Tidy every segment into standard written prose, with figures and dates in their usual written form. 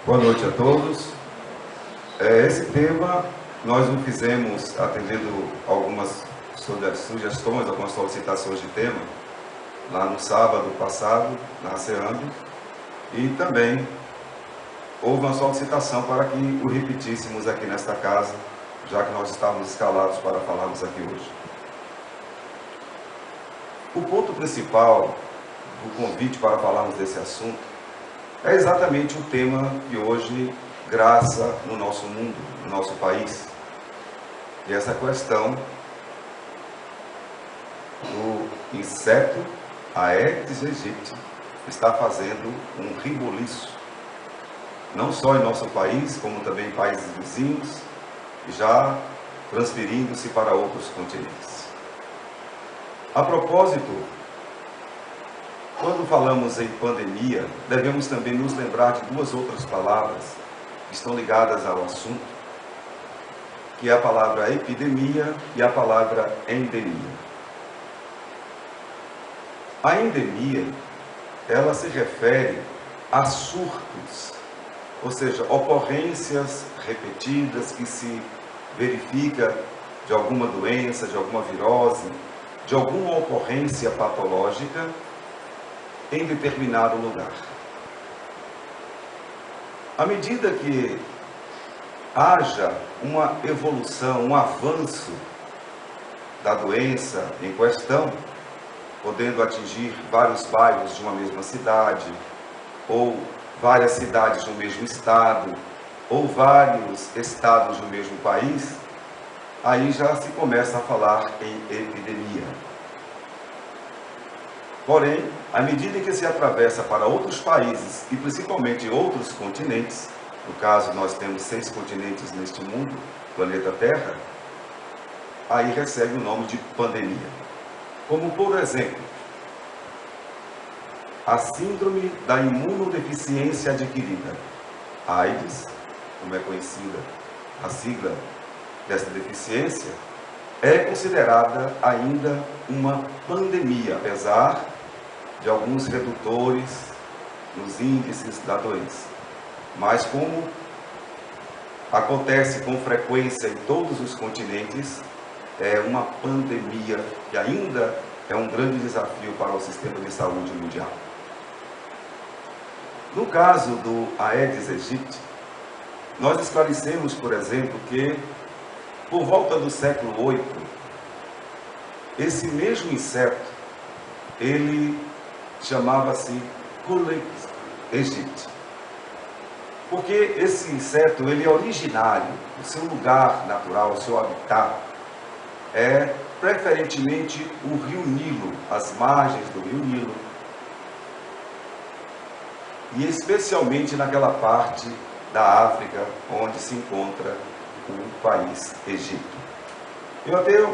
Boa noite a todos. Esse tema nós não fizemos atendendo algumas sugestões, algumas solicitações de tema, lá no sábado passado, na ASEAMB, e também houve uma solicitação para que o repetíssemos aqui nesta casa, já que nós estávamos escalados para falarmos aqui hoje. O ponto principal do convite para falarmos desse assunto é exatamente o tema que hoje graça no nosso mundo, no nosso país. E essa questão do inseto Aedes aegypti está fazendo um reboliço, não só em nosso país, como também em países vizinhos, já transferindo-se para outros continentes. A propósito, quando falamos em pandemia, devemos também nos lembrar de duas outras palavras que estão ligadas ao assunto, que é a palavra epidemia e a palavra endemia. A endemia, ela se refere a surtos, ou seja, ocorrências repetidas que se verifica de alguma doença, de alguma virose, de alguma ocorrência patológica em determinado lugar. À medida que haja uma evolução, um avanço da doença em questão, podendo atingir vários bairros de uma mesma cidade, ou várias cidades de um mesmo estado, ou vários estados de um mesmo país, aí já se começa a falar em epidemia. Porém, à medida que se atravessa para outros países e principalmente outros continentes, no caso nós temos 6 continentes neste mundo, planeta Terra, aí recebe o nome de pandemia. Como, por exemplo, a síndrome da imunodeficiência adquirida, AIDS, como é conhecida a sigla dessa deficiência, é considerada ainda uma pandemia, apesar de alguns redutores nos índices da doença. Mas como acontece com frequência em todos os continentes, é uma pandemia que ainda é um grande desafio para o sistema de saúde mundial. No caso do Aedes aegypti, nós esclarecemos, por exemplo, que por volta do século VIII, esse mesmo inseto, ele chamava-se Culex aegypti. Porque esse inseto, ele é originário, o seu lugar natural, o seu habitat, é preferentemente o rio Nilo, as margens do rio Nilo, e especialmente naquela parte da África onde se encontra o país Egito. Eu até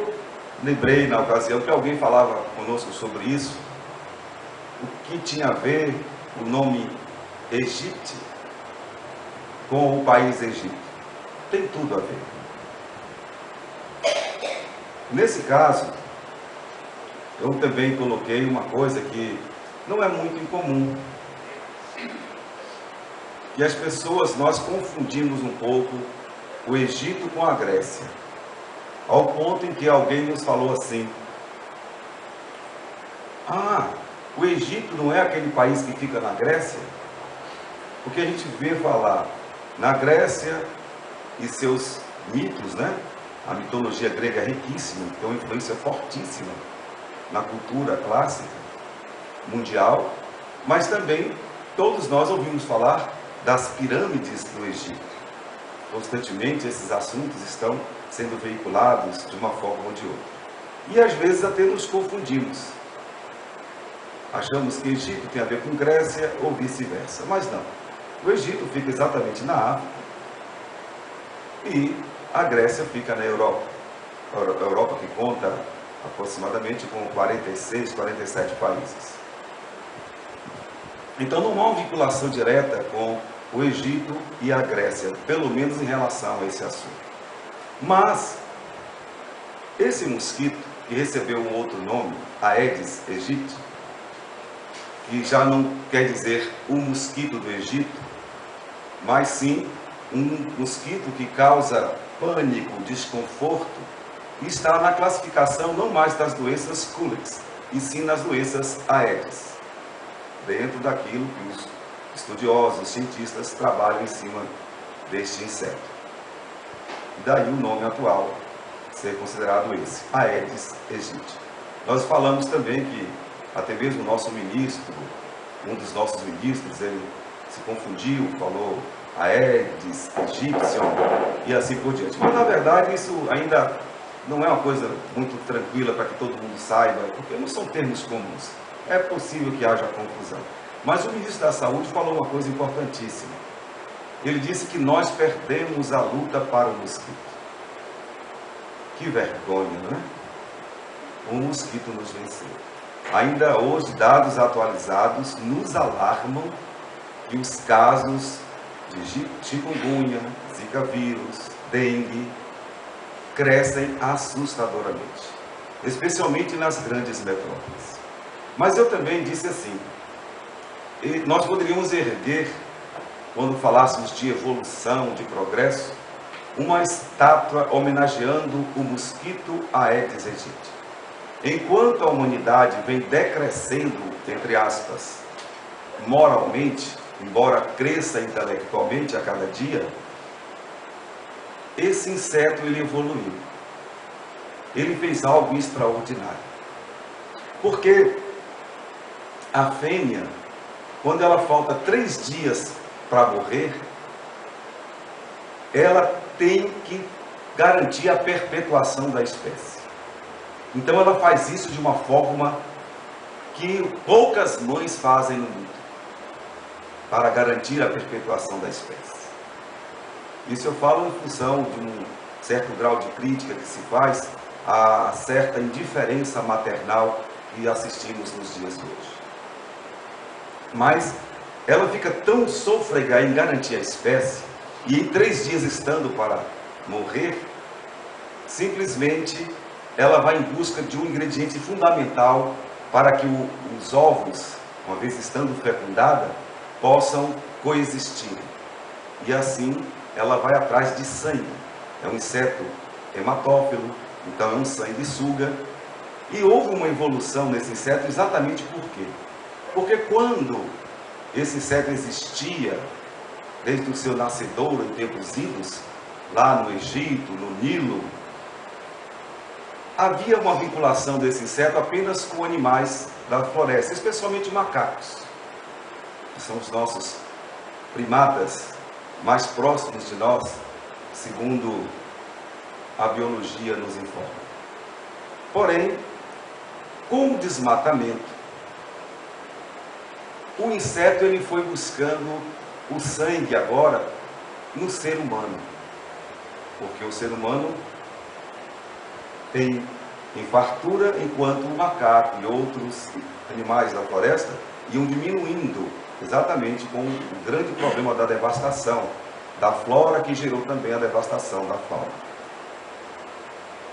lembrei na ocasião que alguém falava conosco sobre isso, o que tinha a ver o nome Egito com o país Egito. Tem tudo a ver. Nesse caso, eu também coloquei uma coisa que não é muito incomum. E as pessoas, nós confundimos um pouco o Egito com a Grécia. Ao ponto em que alguém nos falou assim: o Egito não é aquele país que fica na Grécia? Porque a gente vê falar na Grécia e seus mitos, né? A mitologia grega é riquíssima, tem uma influência fortíssima na cultura clássica mundial, mas também todos nós ouvimos falar das pirâmides do Egito. Constantemente esses assuntos estão sendo veiculados de uma forma ou de outra. E às vezes até nos confundimos. Achamos que Egito tem a ver com Grécia ou vice-versa, mas não. O Egito fica exatamente na África e a Grécia fica na Europa. A Europa que conta aproximadamente com 46, 47 países. Então não há uma vinculação direta com o Egito e a Grécia, pelo menos em relação a esse assunto. Mas esse mosquito, que recebeu um outro nome, Aedes aegypti, que já não quer dizer o mosquito do Egito, mas sim um mosquito que causa pânico, desconforto, e está na classificação não mais das doenças Culex, e sim nas doenças Aedes, dentro daquilo que os estudiosos, cientistas trabalham em cima deste inseto. Daí o nome atual ser considerado esse, Aedes aegypti. Nós falamos também que até mesmo o nosso ministro, um dos nossos ministros, ele se confundiu, falou Aedes aegypti e assim por diante. Mas na verdade isso ainda não é uma coisa muito tranquila para que todo mundo saiba, porque não são termos comuns. É possível que haja confusão. Mas o ministro da Saúde falou uma coisa importantíssima. Ele disse que nós perdemos a luta para o mosquito. Que vergonha, não é? O mosquito nos venceu. Ainda hoje, dados atualizados nos alarmam que os casos de chikungunya, zika vírus, dengue, crescem assustadoramente, especialmente nas grandes metrópoles. Mas eu também disse assim, nós poderíamos erguer, quando falássemos de evolução, de progresso, uma estátua homenageando o mosquito Aedes aegypti. Enquanto a humanidade vem decrescendo, entre aspas, moralmente, embora cresça intelectualmente a cada dia, esse inseto ele evoluiu. Ele fez algo extraordinário. Porque a fêmea, quando ela falta 3 dias para morrer, ela tem que garantir a perpetuação da espécie. Então ela faz isso de uma forma que poucas mães fazem no mundo, para garantir a perpetuação da espécie. Isso eu falo em função de um certo grau de crítica que se faz a certa indiferença maternal que assistimos nos dias de hoje. Mas ela fica tão sôfrega em garantir a espécie, e em 3 dias estando para morrer, simplesmente ela vai em busca de um ingrediente fundamental para que os ovos, uma vez estando fecundada, possam coexistir. E assim ela vai atrás de sangue. É um inseto hematófilo, então é um sanguessuga. E houve uma evolução nesse inseto exatamente por quê? Porque quando esse inseto existia, desde o seu nascedouro em tempos idos, lá no Egito, no Nilo, havia uma vinculação desse inseto apenas com animais da floresta, especialmente macacos, que são os nossos primatas mais próximos de nós, segundo a biologia nos informa. Porém, com o desmatamento, o inseto ele foi buscando o sangue agora no ser humano, porque o ser humano tem em fartura, enquanto o macaco e outros animais da floresta iam diminuindo, exatamente com o grande problema da devastação da flora, que gerou também a devastação da fauna.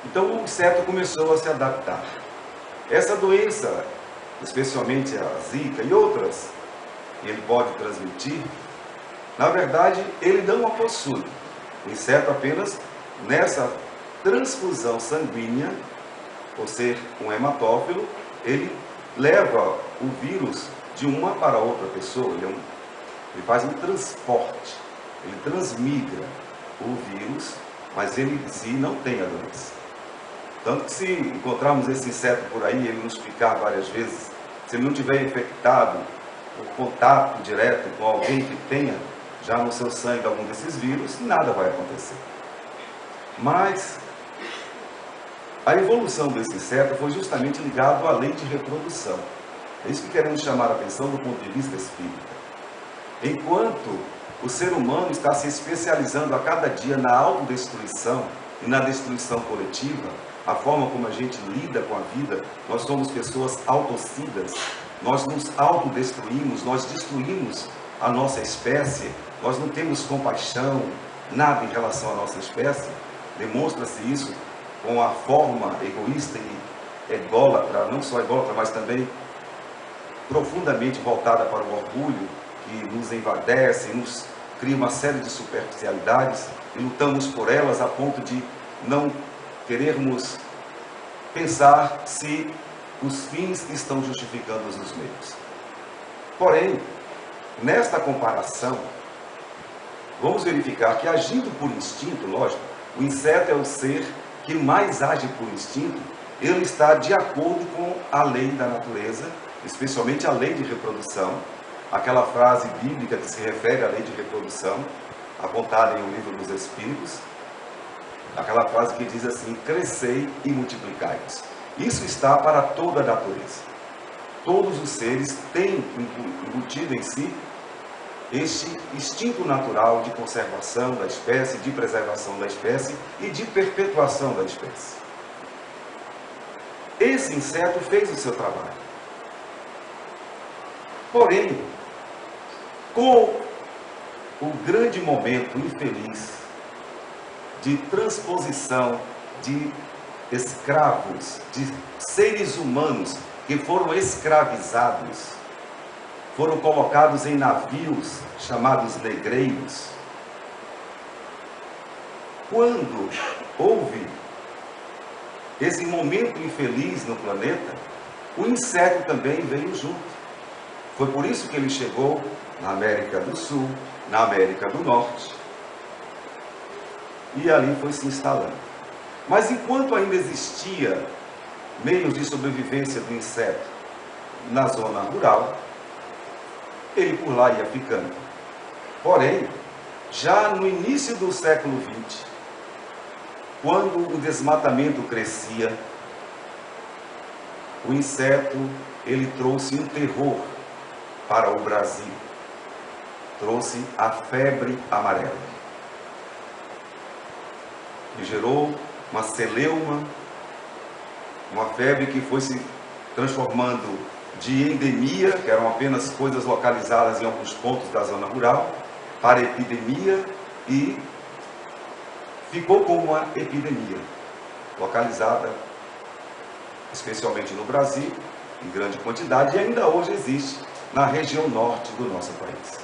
Então o inseto começou a se adaptar. Essa doença, especialmente a zika e outras, que ele pode transmitir, na verdade ele não a possui. O inseto apenas nessa transfusão sanguínea, por ser um hematófilo, ele leva o vírus de uma para outra pessoa, ele faz um transporte, ele transmigra o vírus, mas ele em si não tem a doença. Tanto que se encontrarmos esse inseto por aí, ele nos picar várias vezes, se ele não tiver infectado por contato direto com alguém que tenha já no seu sangue algum desses vírus, nada vai acontecer. Mas a evolução desse inseto foi justamente ligado à lei de reprodução. É isso que queremos chamar a atenção do ponto de vista espírita. Enquanto o ser humano está se especializando a cada dia na autodestruição e na destruição coletiva, a forma como a gente lida com a vida, nós somos pessoas autocidas, nós nos autodestruímos, nós destruímos a nossa espécie, nós não temos compaixão, nada em relação à nossa espécie. Demonstra-se isso com a forma egoísta e ególatra, não só ególatra, mas também profundamente voltada para o orgulho, que nos envadece, nos cria uma série de superficialidades e lutamos por elas a ponto de não querermos pensar se os fins estão justificando os meios. Porém, nesta comparação, vamos verificar que, agindo por instinto, lógico, o inseto é o ser que mais age por instinto, ele está de acordo com a lei da natureza, especialmente a lei de reprodução, aquela frase bíblica que se refere à lei de reprodução, apontada em O Livro dos Espíritos, aquela frase que diz assim: crescei e multiplicai-vos. Isso está para toda a natureza. Todos os seres têm embutido em si este instinto natural de conservação da espécie, de preservação da espécie e de perpetuação da espécie. Esse inseto fez o seu trabalho. Porém, com o grande momento infeliz de transposição de escravos, de seres humanos que foram escravizados, foram colocados em navios chamados negreiros. Quando houve esse momento infeliz no planeta, o inseto também veio junto. Foi por isso que ele chegou na América do Sul, na América do Norte, e ali foi se instalando. Mas enquanto ainda existia meios de sobrevivência do inseto na zona rural, ele por lá ia ficando. Porém, já no início do século XX, quando o desmatamento crescia, o inseto, ele trouxe um terror para o Brasil. Trouxe a febre amarela, que gerou uma celeuma, uma febre que foi se transformando de endemia, que eram apenas coisas localizadas em alguns pontos da zona rural, para epidemia, e ficou como uma epidemia, localizada especialmente no Brasil, em grande quantidade, e ainda hoje existe na região norte do nosso país.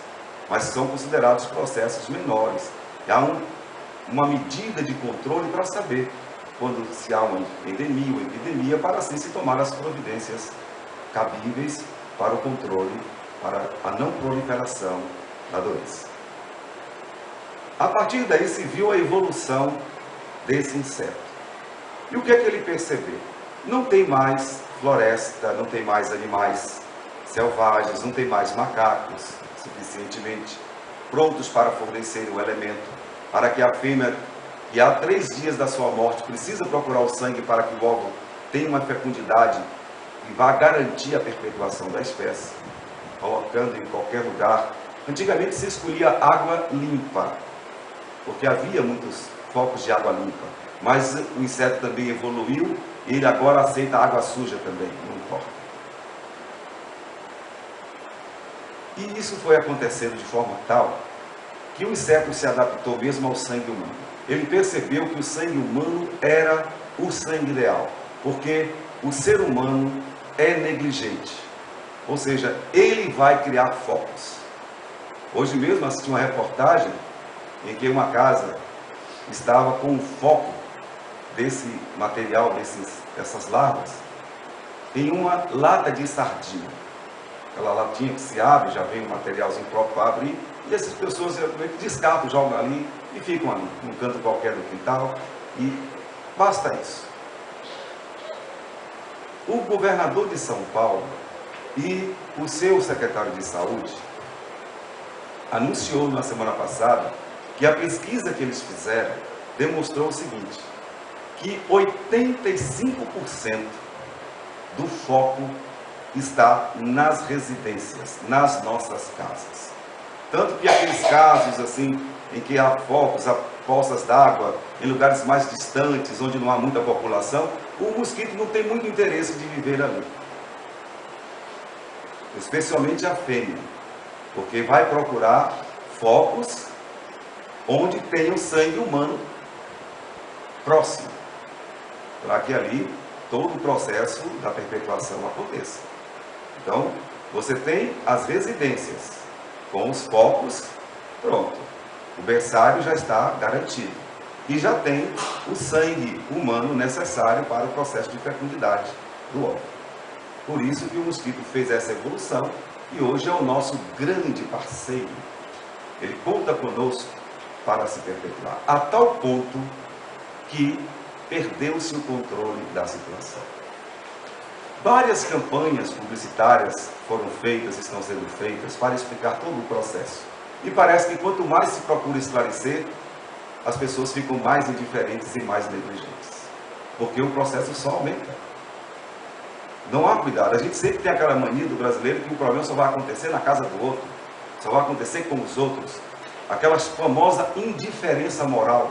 Mas são considerados processos menores. Há uma medida de controle para saber quando se há uma endemia ou epidemia, para assim se tomar as providências cabíveis para o controle, para a não proliferação da doença. A partir daí se viu a evolução desse inseto. E o que é que ele percebeu? Não tem mais floresta, não tem mais animais selvagens, não tem mais macacos suficientemente prontos para fornecer o elemento, para que a fêmea, que há 3 dias da sua morte, precisa procurar o sangue para que o óvulo tenha uma fecundidade e vá garantir a perpetuação da espécie, colocando em qualquer lugar. Antigamente se escolhia água limpa, porque havia muitos focos de água limpa, mas o inseto também evoluiu e ele agora aceita água suja também, não importa. E isso foi acontecendo de forma tal que o inseto se adaptou mesmo ao sangue humano. Ele percebeu que o sangue humano era o sangue ideal, porque o ser humano é negligente, ou seja, ele vai criar focos. Hoje mesmo assisti uma reportagem em que uma casa estava com um foco desse material, dessas larvas, em uma lata de sardinha. Aquela latinha que se abre, já vem um materialzinho próprio para abrir, e essas pessoas descartam, jogam ali e ficam ali, num canto qualquer do quintal, e basta isso. O governador de São Paulo e o seu secretário de saúde anunciou na semana passada que a pesquisa que eles fizeram demonstrou o seguinte, que 85% do foco está nas residências, nas nossas casas. Tanto que aqueles casos assim, em que há focos, há poças d'água, em lugares mais distantes, onde não há muita população, o mosquito não tem muito interesse de viver ali. Especialmente a fêmea, porque vai procurar focos onde tem o sangue humano próximo, para que ali todo o processo da perpetuação aconteça. Então, você tem as residências com os focos Pronto, o berçário já está garantido e já tem o sangue humano necessário para o processo de fecundidade do óvulo. Por isso que o mosquito fez essa evolução e hoje é o nosso grande parceiro. Ele conta conosco para se perpetuar, a tal ponto que perdeu-se o controle da situação. Várias campanhas publicitárias foram feitas, estão sendo feitas, para explicar todo o processo. E parece que quanto mais se procura esclarecer, as pessoas ficam mais indiferentes e mais negligentes. Porque o processo só aumenta. Não há cuidado. A gente sempre tem aquela mania do brasileiro que o problema só vai acontecer na casa do outro, só vai acontecer com os outros. Aquela famosa indiferença moral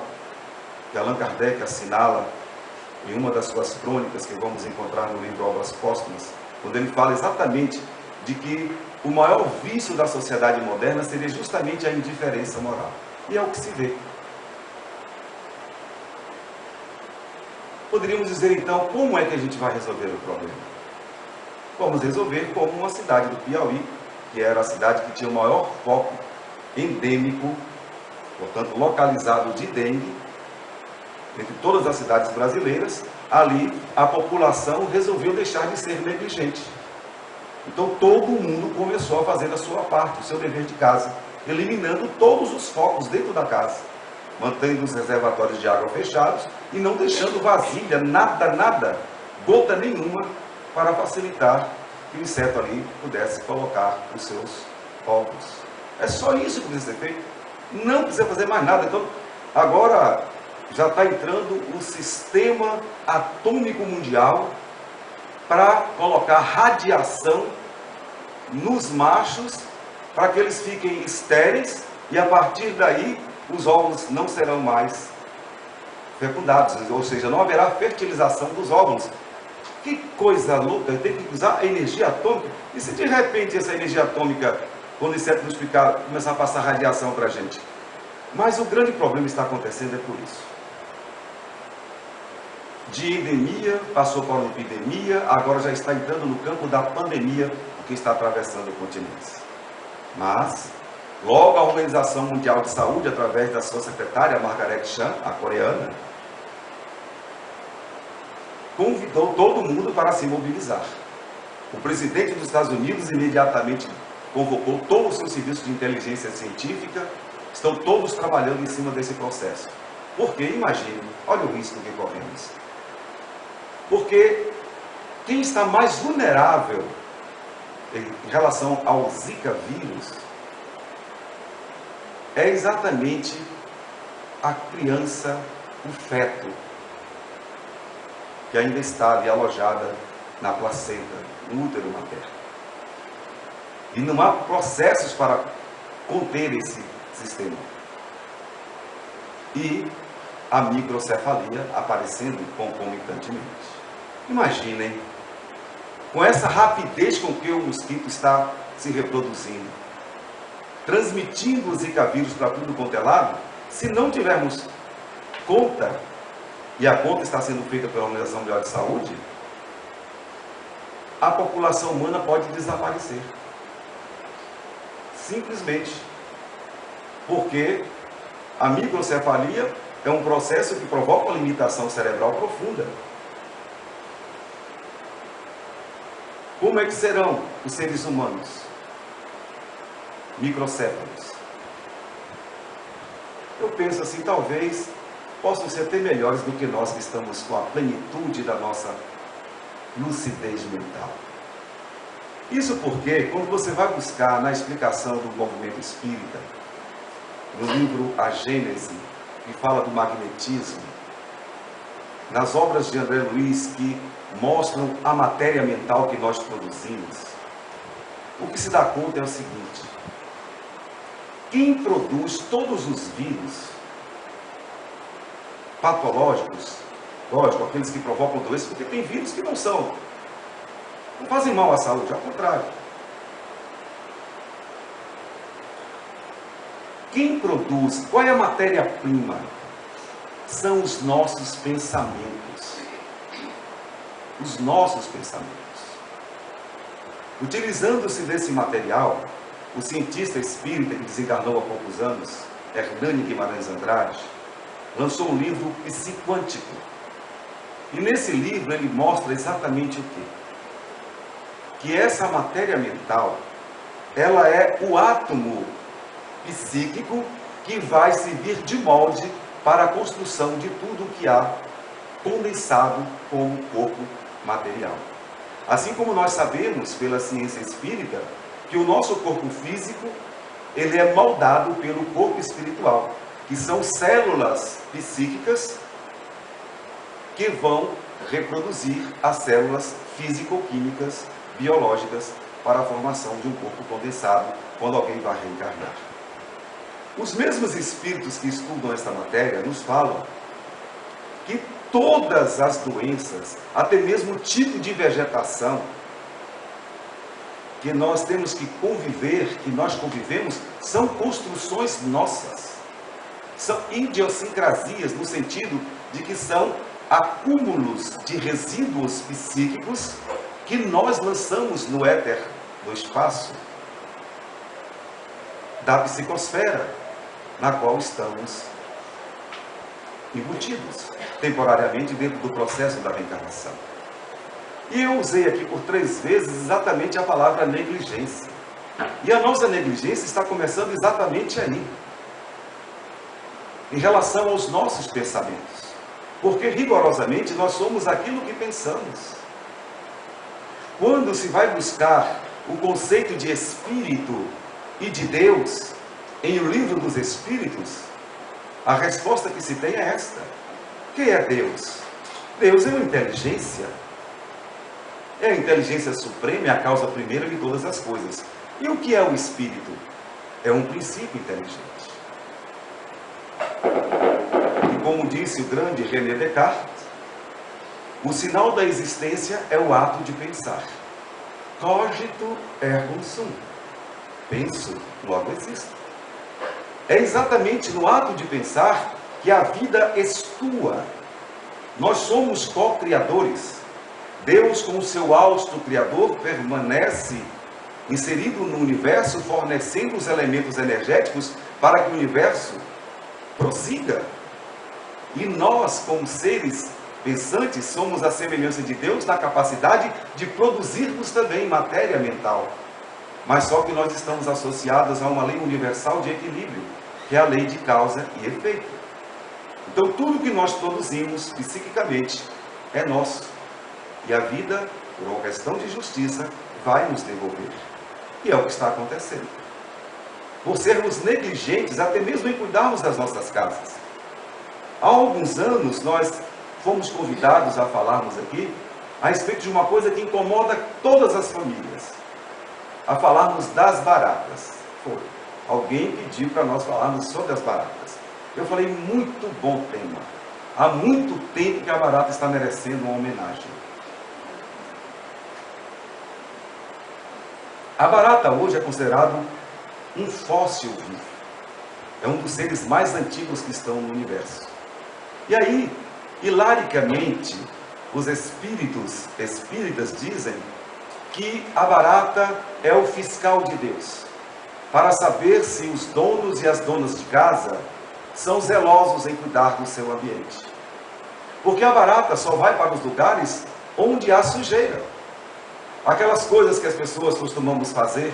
que Allan Kardec assinala em uma das suas crônicas que vamos encontrar no livro Obras Póstumas, quando ele fala exatamente de que o maior vício da sociedade moderna seria justamente a indiferença moral. E é o que se vê. Poderíamos dizer então, como é que a gente vai resolver o problema? Vamos resolver como uma cidade do Piauí, que era a cidade que tinha o maior foco endêmico, portanto localizado de dengue, entre todas as cidades brasileiras. Ali a população resolveu deixar de ser negligente. Então todo mundo começou a fazer a sua parte, o seu dever de casa, eliminando todos os focos dentro da casa, mantendo os reservatórios de água fechados e não deixando vasilha, nada, gota nenhuma, para facilitar que o inseto ali pudesse colocar os seus ovos. É só isso que precisa ser feito. Não precisa fazer mais nada. Então, agora já está entrando o sistema atômico mundial para colocar radiação nos machos, para que eles fiquem estéreis e a partir daí os óvulos não serão mais fecundados, ou seja, não haverá fertilização dos óvulos. Que coisa louca, tem que usar a energia atômica. E se de repente essa energia atômica, quando o inseto nos picar, começar a passar radiação para a gente? Mas o grande problema está acontecendo é por isso. De endemia, passou para uma epidemia, agora já está entrando no campo da pandemia, o que está atravessando o continente. Mas, logo a Organização Mundial de Saúde, através da sua secretária, Margaret Chan, a coreana, convidou todo mundo para se mobilizar. O presidente dos Estados Unidos imediatamente convocou todo o seu serviço de inteligência científica, estão todos trabalhando em cima desse processo. Porque, imagine, olha o risco que corremos. Porque quem está mais vulnerável em relação ao Zika vírus é exatamente a criança, o feto, que ainda está ali alojada na placenta, no útero materno. E não há processos para conter esse sistema. E a microcefalia aparecendo concomitantemente. Imaginem, com essa rapidez com que o mosquito está se reproduzindo, transmitindo o Zika vírus para tudo quanto é lado, se não tivermos conta, e a conta está sendo feita pela Organização Mundial de Saúde, a população humana pode desaparecer. Simplesmente. Porque a microcefalia é um processo que provoca uma limitação cerebral profunda. Como é que serão os seres humanos? Microcéfalos. Eu penso assim, talvez possam ser até melhores do que nós que estamos com a plenitude da nossa lucidez mental. Isso porque, quando você vai buscar na explicação do movimento espírita, no livro A Gênese, que fala do magnetismo, nas obras de André Luiz, que mostram a matéria mental que nós produzimos, o que se dá conta é o seguinte: quem produz todos os vírus patológicos, lógico, aqueles que provocam doenças, porque tem vírus que não fazem mal à saúde, ao contrário. Quem produz, qual é a matéria-prima? São os nossos pensamentos. Os nossos pensamentos. Utilizando-se desse material, o cientista espírita que desencarnou há poucos anos, Hernani Guimarães Andrade, lançou um livro psiquântico. E nesse livro ele mostra exatamente o quê? Que essa matéria mental, ela é o átomo psíquico que vai servir de molde para a construção de tudo o que há condensado como corpo material. Assim como nós sabemos pela ciência espírita que o nosso corpo físico ele é moldado pelo corpo espiritual, que são células psíquicas que vão reproduzir as células físico-químicas biológicas para a formação de um corpo condensado quando alguém vai reencarnar. Os mesmos espíritos que estudam esta matéria nos falam que todas as doenças, até mesmo o tipo de vegetação que nós temos que conviver, que nós convivemos, são construções nossas. São idiosincrasias, no sentido de que são acúmulos de resíduos psíquicos que nós lançamos no éter do espaço da psicosfera, na qual estamos embutidos temporariamente dentro do processo da reencarnação. E eu usei aqui por 3 vezes exatamente a palavra negligência. E a nossa negligência está começando exatamente aí, em relação aos nossos pensamentos. Porque rigorosamente nós somos aquilo que pensamos. Quando se vai buscar o conceito de espírito e de Deus em O Livro dos Espíritos, a resposta que se tem é esta: quem é Deus? Deus é uma inteligência. É a inteligência suprema, é a causa primeira de todas as coisas. E o que é o espírito? É um princípio inteligente. E como disse o grande René Descartes, o sinal da existência é o ato de pensar. Cogito ergo sum. Penso, logo existo. É exatamente no ato de pensar que a vida estua. Nós somos co-criadores. Deus, com o seu hausto criador, permanece inserido no universo, fornecendo os elementos energéticos para que o universo prossiga. E nós, como seres pensantes, somos a semelhança de Deus na capacidade de produzirmos também matéria mental. Mas só que nós estamos associados a uma lei universal de equilíbrio, que é a lei de causa e efeito. Então, tudo que nós produzimos psiquicamente é nosso. E a vida, por uma questão de justiça, vai nos devolver. E é o que está acontecendo. Por sermos negligentes, até mesmo em cuidarmos das nossas casas. Há alguns anos, nós fomos convidados a falarmos aqui a respeito de uma coisa que incomoda todas as famílias. A falarmos das baratas. Foi. Alguém pediu para nós falarmos sobre as baratas. Eu falei, muito bom tema. Há muito tempo que a barata está merecendo uma homenagem. A barata hoje é considerado um fóssil vivo. É um dos seres mais antigos que estão no universo. E aí, hilaricamente, os espíritas dizem que a barata é o fiscal de Deus, para saber se os donos e as donas de casa são zelosos em cuidar do seu ambiente. Porque a barata só vai para os lugares onde há sujeira. Aquelas coisas que as pessoas costumamos fazer,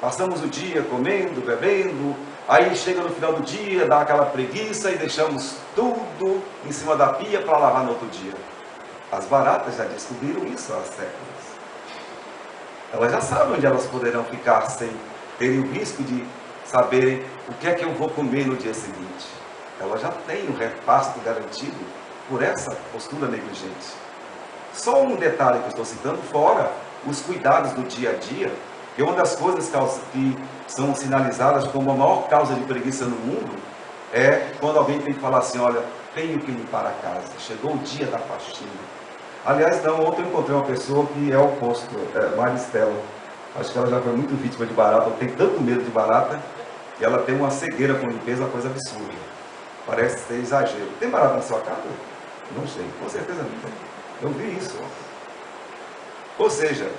passamos o dia comendo, bebendo, aí chega no final do dia, dá aquela preguiça e deixamos tudo em cima da pia para lavar no outro dia. As baratas já descobriram isso há séculos. Elas já sabem onde elas poderão ficar sem terem o risco de saberem o que é que eu vou comer no dia seguinte. Elas já têm o repasto garantido por essa postura negligente. Só um detalhe que eu estou citando, fora os cuidados do dia a dia, que uma das coisas que são sinalizadas como a maior causa de preguiça no mundo, é quando alguém tem que falar assim, olha, tenho que limpar a casa, chegou o dia da faxina. Aliás, não, ontem eu encontrei uma pessoa que é o oposto, Maristela. Acho que ela já foi muito vítima de barata, tem tanto medo de barata, e ela tem uma cegueira com limpeza, uma coisa absurda. Parece ser exagero. Tem barata na sua casa? Não sei, com certeza não tem. Eu vi isso. Ou seja,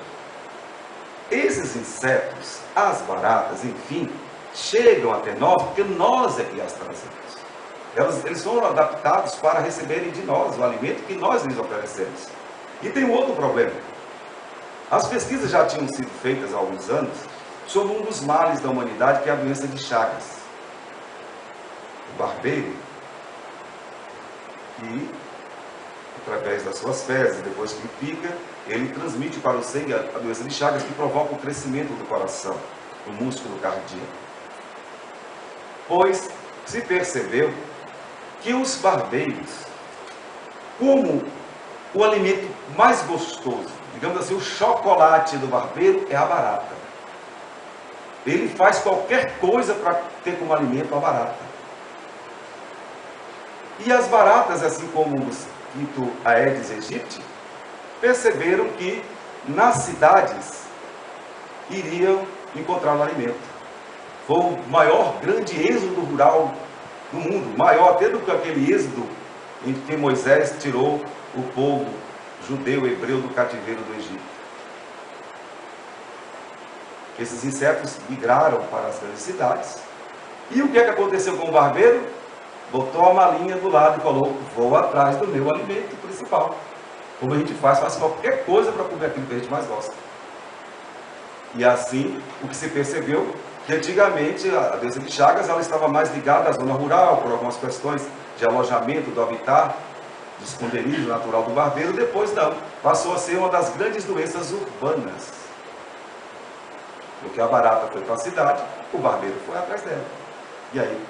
Esses insetos, as baratas, enfim, chegam até nós porque nós é que as trazemos. Eles são adaptados para receberem de nós o alimento que nós lhes oferecemos. E tem um outro problema. As pesquisas já tinham sido feitas há alguns anos sobre um dos males da humanidade, que é a doença de Chagas. O barbeiro, que através das suas fezes, depois que pica, ele transmite para o sangue a doença de Chagas, que provoca o crescimento do coração, do músculo cardíaco. Pois se percebeu que os barbeiros, como o alimento mais gostoso, digamos assim, o chocolate do barbeiro é a barata. Ele faz qualquer coisa para ter como alimento a barata. E as baratas, assim como o mosquito Aedes aegypti, perceberam que nas cidades iriam encontrar o alimento. Foi o maior grande êxodo rural do mundo, maior até do que aquele êxodo em que Moisés tirou o povo judeu, hebreu do cativeiro do Egito. Esses insetos migraram para as grandes cidades. E o que é que aconteceu com o barbeiro? Botou a malinha do lado e falou: vou atrás do meu alimento principal. Como a gente faz qualquer coisa para comer aquilo que a gente mais gosta. E assim, o que se percebeu, que antigamente a doença de Chagas ela estava mais ligada à zona rural, por algumas questões de alojamento do habitat, do esconderijo natural do barbeiro. Depois não, passou a ser uma das grandes doenças urbanas. Porque a barata foi para a cidade, o barbeiro foi atrás dela. E aí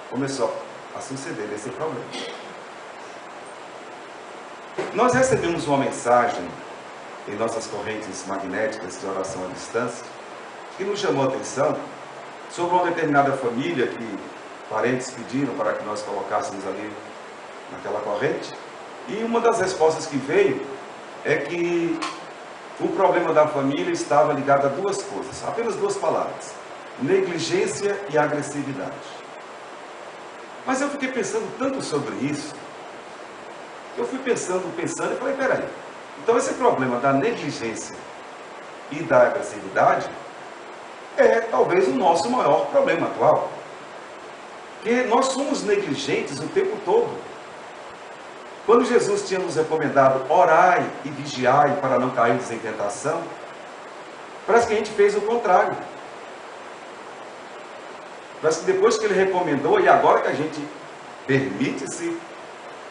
começou a suceder esse problema. Nós recebemos uma mensagem em nossas correntes magnéticas de oração à distância que nos chamou a atenção sobre uma determinada família que parentes pediram para que nós colocássemos ali naquela corrente. E uma das respostas que veio é que o problema da família estava ligado a duas coisas, apenas duas palavras: negligência e agressividade. Mas eu fiquei pensando tanto sobre isso, eu fui pensando e falei: peraí, então esse problema da negligência e da agressividade é talvez o nosso maior problema atual. Porque nós somos negligentes o tempo todo. Quando Jesus tinha nos recomendado orai e vigiai para não cair em tentação, parece que a gente fez o contrário. Parece que depois que ele recomendou, e agora que a gente permite-se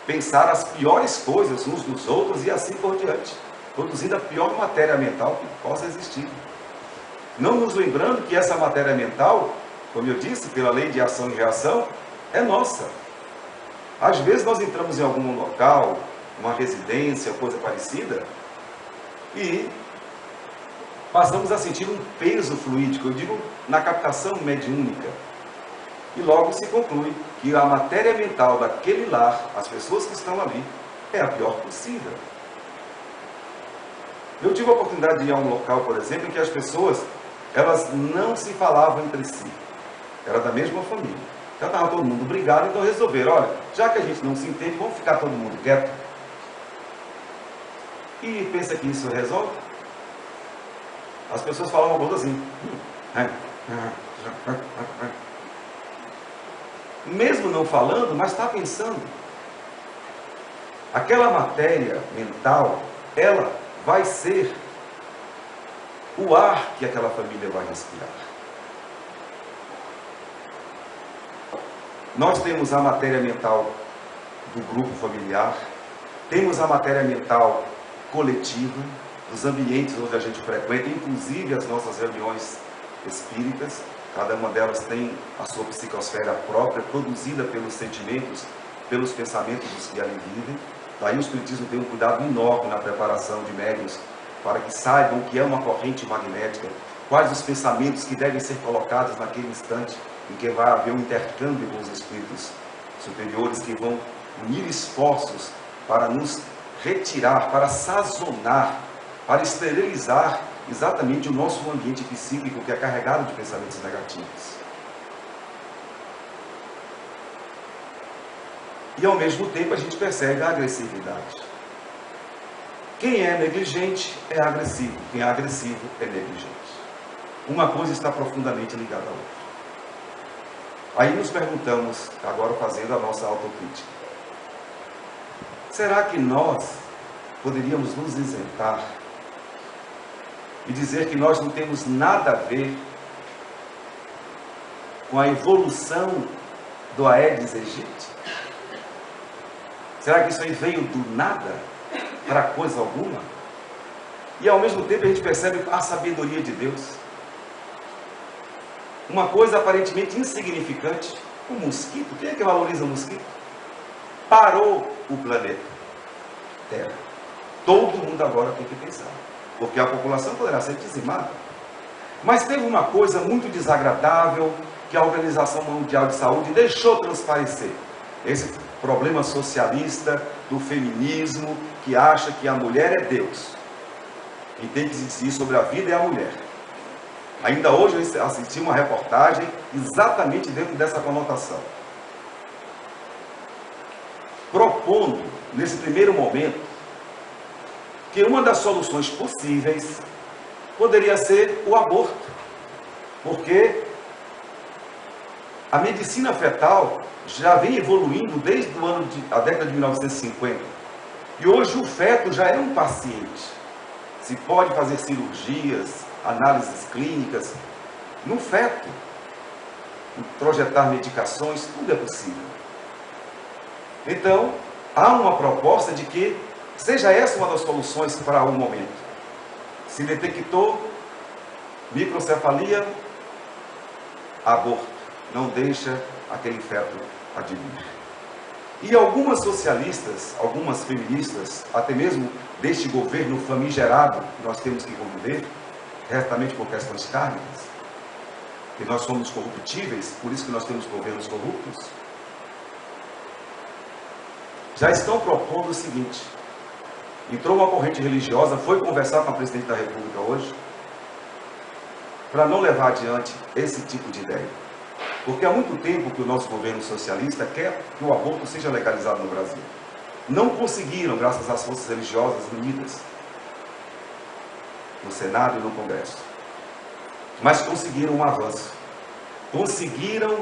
pensar as piores coisas uns dos outros e assim por diante, produzindo a pior matéria mental que possa existir. Não nos lembrando que essa matéria mental, como eu disse, pela lei de ação e reação, é nossa. Às vezes nós entramos em algum local, uma residência, coisa parecida, e passamos a sentir um peso fluídico, eu digo na captação mediúnica. E logo se conclui que a matéria mental daquele lar, as pessoas que estão ali, é a pior possível. Eu tive a oportunidade de ir a um local, por exemplo, em que as pessoas, elas não se falavam entre si. Era da mesma família. Já estava todo mundo brigado, então resolveram: olha, já que a gente não se entende, vamos ficar todo mundo quieto. E pensa que isso resolve? As pessoas falam uma coisa assim. Mesmo não falando, mas está pensando. Aquela matéria mental, ela vai ser o ar que aquela família vai respirar. Nós temos a matéria mental do grupo familiar, temos a matéria mental coletiva, dos ambientes onde a gente frequenta, inclusive as nossas reuniões espíritas. Cada uma delas tem a sua psicosfera própria, produzida pelos sentimentos, pelos pensamentos dos que ali vivem. Daí o Espiritismo tem um cuidado enorme na preparação de médiuns, para que saibam o que é uma corrente magnética, quais os pensamentos que devem ser colocados naquele instante em que vai haver um intercâmbio com os espíritos superiores, que vão unir esforços para nos retirar, para sazonar, para esterilizar exatamente o nosso ambiente psíquico, que é carregado de pensamentos negativos. E ao mesmo tempo a gente percebe a agressividade. Quem é negligente é agressivo, quem é agressivo é negligente. uma coisa está profundamente ligada à outra. Aí nos perguntamos, agora fazendo a nossa autocrítica, será que nós poderíamos nos isentar e dizer que nós não temos nada a ver com a evolução do Aedes aegypti? Será que isso aí veio do nada para coisa alguma? E ao mesmo tempo a gente percebe a sabedoria de Deus. Uma coisa aparentemente insignificante, o mosquito, quem é que valoriza o mosquito? Parou o planeta Terra. Todo mundo agora tem que pensar, porque a população poderá ser dizimada. Mas teve uma coisa muito desagradável que a Organização Mundial de Saúde deixou transparecer. Esse problema socialista do feminismo, que acha que a mulher é Deus. Quem tem que decidir sobre a vida é a mulher. Ainda hoje eu assisti uma reportagem exatamente dentro dessa conotação, propondo, nesse primeiro momento, que uma das soluções possíveis poderia ser o aborto, porque a medicina fetal já vem evoluindo desde a década de 1950, e hoje o feto já é um paciente. Se pode fazer cirurgias, análises clínicas no feto, projetar medicações, tudo é possível. Então, há uma proposta de que seja essa uma das soluções para o momento. Se detectou microcefalia, aborto, não deixa aquele feto advir. E algumas socialistas, algumas feministas, até mesmo deste governo famigerado que nós temos que conviver, certamente por questões kármicas, que nós somos corruptíveis, por isso que nós temos governos corruptos, já estão propondo o seguinte: entrou uma corrente religiosa, foi conversar com a presidente da República hoje, para não levar adiante esse tipo de ideia. Porque há muito tempo que o nosso governo socialista quer que o aborto seja legalizado no Brasil. Não conseguiram, graças às forças religiosas unidas no Senado e no Congresso. Mas conseguiram um avanço. Conseguiram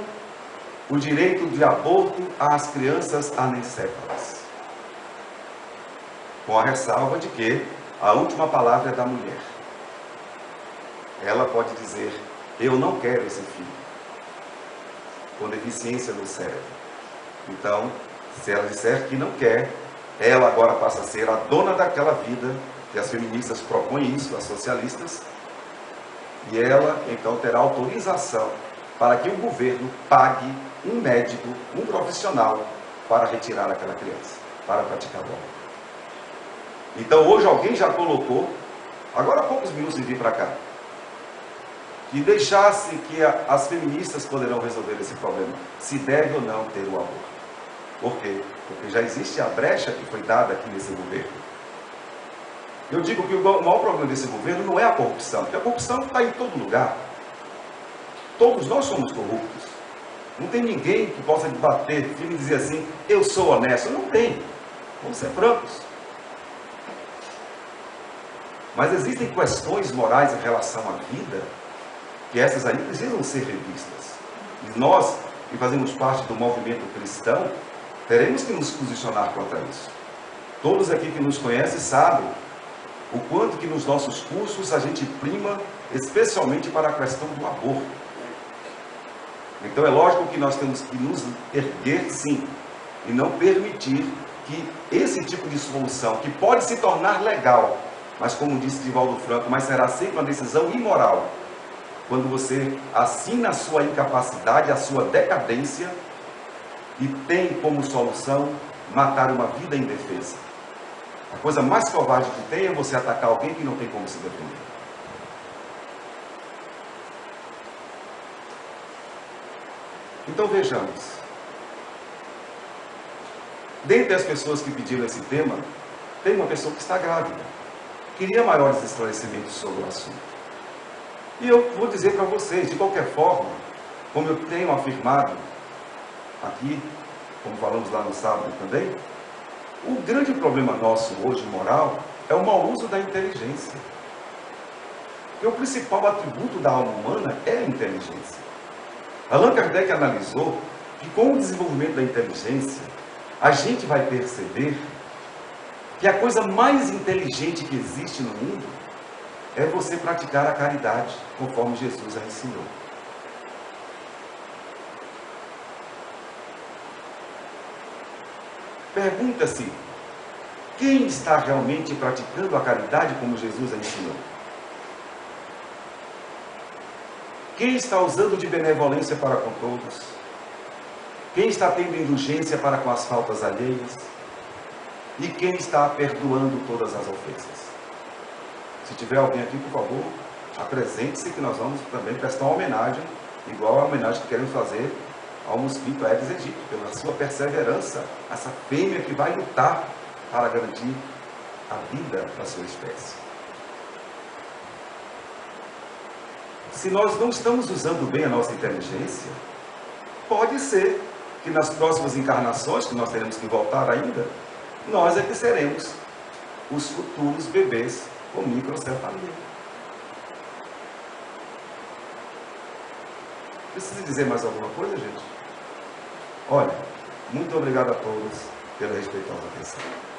o direito de aborto às crianças anencéfalas. Com a ressalva de que a última palavra é da mulher. Ela pode dizer: eu não quero esse filho com deficiência no cérebro. Então, se ela disser que não quer, ela agora passa a ser a dona daquela vida, e as feministas propõem isso, as socialistas, e ela então terá autorização para que o governo pague um médico, um profissional, para retirar aquela criança, para praticar o aborto. Então hoje alguém já colocou, agora há poucos minutos de vir para cá, que deixasse que as feministas poderão resolver esse problema, se deve ou não ter o aborto. Por quê? Porque já existe a brecha que foi dada aqui nesse governo. Eu digo que o maior problema desse governo não é a corrupção, porque a corrupção está em todo lugar. Todos nós somos corruptos. Não tem ninguém que possa bater firme e dizer assim: eu sou honesto. Não tem. Vamos ser francos. Mas existem questões morais em relação à vida, que essas aí precisam ser revistas. E nós, que fazemos parte do movimento cristão, teremos que nos posicionar contra isso. Todos aqui que nos conhecem sabem o quanto que nos nossos cursos a gente prima, especialmente para a questão do aborto. Então é lógico que nós temos que nos erguer, sim, e não permitir que esse tipo de solução, que pode se tornar legal, mas como disse Divaldo Franco, mas será sempre uma decisão imoral, quando você assina a sua incapacidade, a sua decadência, e tem como solução matar uma vida indefesa. A coisa mais covarde que tem é você atacar alguém que não tem como se defender. Então vejamos. Dentre as pessoas que pediram esse tema, tem uma pessoa que está grávida. Queria maiores esclarecimentos sobre o assunto. E eu vou dizer para vocês, de qualquer forma, como eu tenho afirmado aqui, como falamos lá no sábado também, o grande problema nosso hoje, moral, é o mau uso da inteligência. Porque o principal atributo da alma humana é a inteligência. Allan Kardec analisou que com o desenvolvimento da inteligência, a gente vai perceber que a coisa mais inteligente que existe no mundo é você praticar a caridade, conforme Jesus a ensinou. Pergunta-se, quem está realmente praticando a caridade como Jesus a ensinou? Quem está usando de benevolência para com todos? Quem está tendo indulgência para com as faltas alheias? E quem está perdoando todas as ofensas? Se tiver alguém aqui, por favor, apresente-se que nós vamos também prestar uma homenagem, igual a homenagem que queremos fazer ao mosquito Aedes aegypti, pela sua perseverança, essa fêmea que vai lutar para garantir a vida da sua espécie. Se nós não estamos usando bem a nossa inteligência, pode ser que nas próximas encarnações, que nós teremos que voltar ainda, nós é que seremos os futuros bebês com microcefalia. Precisa dizer mais alguma coisa, gente? Olha, muito obrigado a todos pela respeitosa atenção.